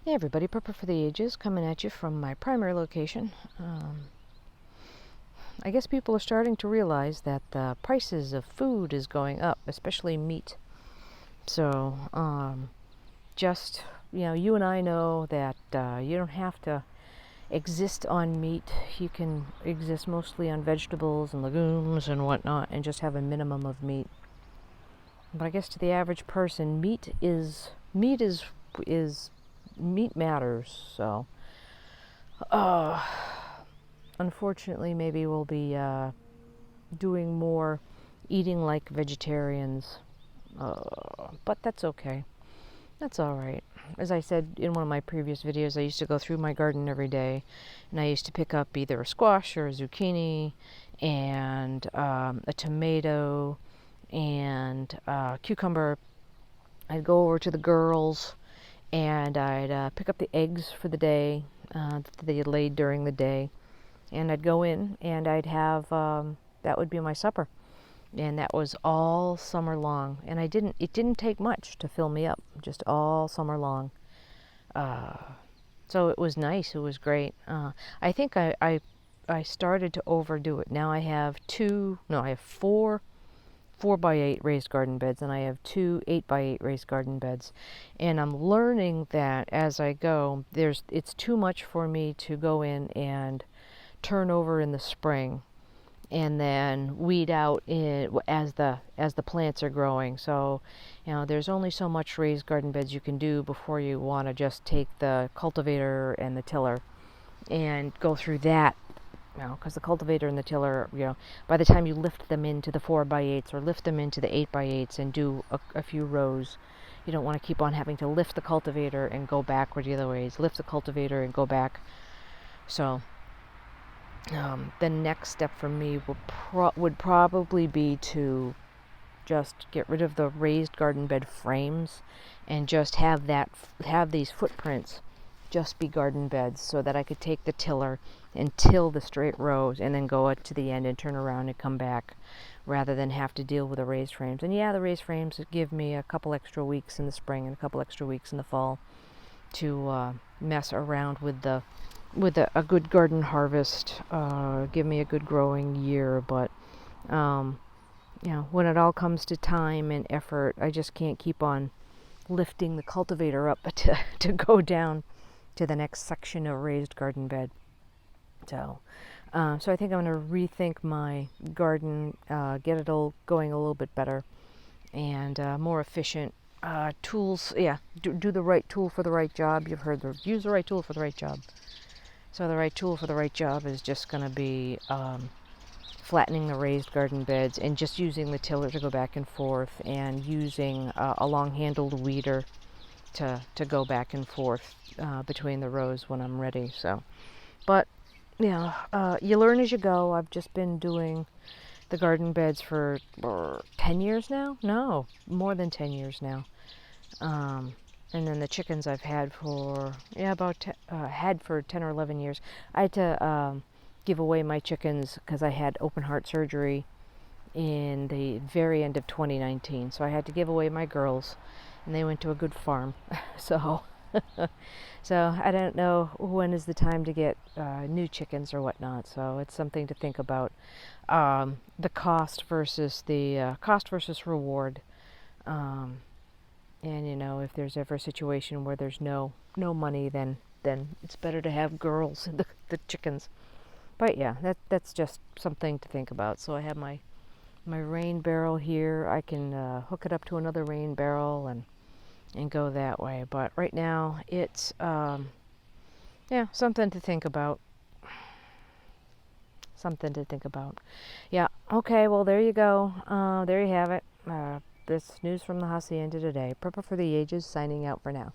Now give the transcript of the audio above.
Hey everybody, Prepper for the Ages coming at you from my primary location. I guess people are starting to realize that the prices of food is going up, especially meat. So, just, you and I know that you don't have to exist on meat. You can exist mostly on vegetables and legumes and whatnot and just have a minimum of meat. But I guess to the average person, meat matters, so unfortunately, maybe we'll be doing more eating like vegetarians, but that's okay. That's all right. As I said in one of my previous videos, I used to go through my garden every day, and I used to pick up either a squash or a zucchini, and a tomato, and cucumber. I'd go over to the girls, and I'd pick up the eggs for the day that they had laid during the day, and I'd go in and I'd have that would be my supper, and that was all summer long. And it didn't take much to fill me up, just all summer long. So it was nice. It was great. I think I started to overdo it. Now I have four 4x8 raised garden beds, and I have two 8x8 raised garden beds. And I'm learning that as I go, it's too much for me to go in and turn over in the spring and then weed out as the plants are growing. So, there's only so much raised garden beds you can do before you want to just take the cultivator and the tiller and go through that. Because the cultivator and the tiller, by the time you lift them into the 4x8s or lift them into the 8x8s and do a few rows, you don't want to keep on having to lift the cultivator and go backward the other ways, lift the cultivator and go back. So the next step for me would probably be to just get rid of the raised garden bed frames and just have these footprints just be garden beds, so that I could take the tiller and till the straight rows and then go to the end and turn around and come back, rather than have to deal with the raised frames. And the raised frames give me a couple extra weeks in the spring and a couple extra weeks in the fall to mess around with a good garden harvest, give me a good growing year. But when it all comes to time and effort, I just can't keep on lifting the cultivator up to go down to the next section of raised garden bed. So I think I'm going to rethink my garden, get it all going a little bit better and more efficient. Tools, do the right tool for the right job. You've heard use the right tool for the right job. So the right tool for the right job is just going to be flattening the raised garden beds and just using the tiller to go back and forth, and using a long-handled weeder to go back and forth between the rows when I'm ready. So, but you learn as you go. I've just been doing the garden beds for 10 years now. No, more than 10 years now. And then the chickens I've had for for 10 or 11 years. I had to give away my chickens because I had open heart surgery in the very end of 2019. So I had to give away my girls, and they went to a good farm. So I don't know when is the time to get new chickens or whatnot. So it's something to think about. The cost versus reward. And if there's ever a situation where there's no money, then it's better to have girls and the chickens. But that's just something to think about. So I have my rain barrel here. I can hook it up to another rain barrel and go that way. But right now it's something to think about. Something to think about. Yeah. Okay. Well, there you go. There you have it. This news from the hacienda today. Prepper for the Ages signing out for now.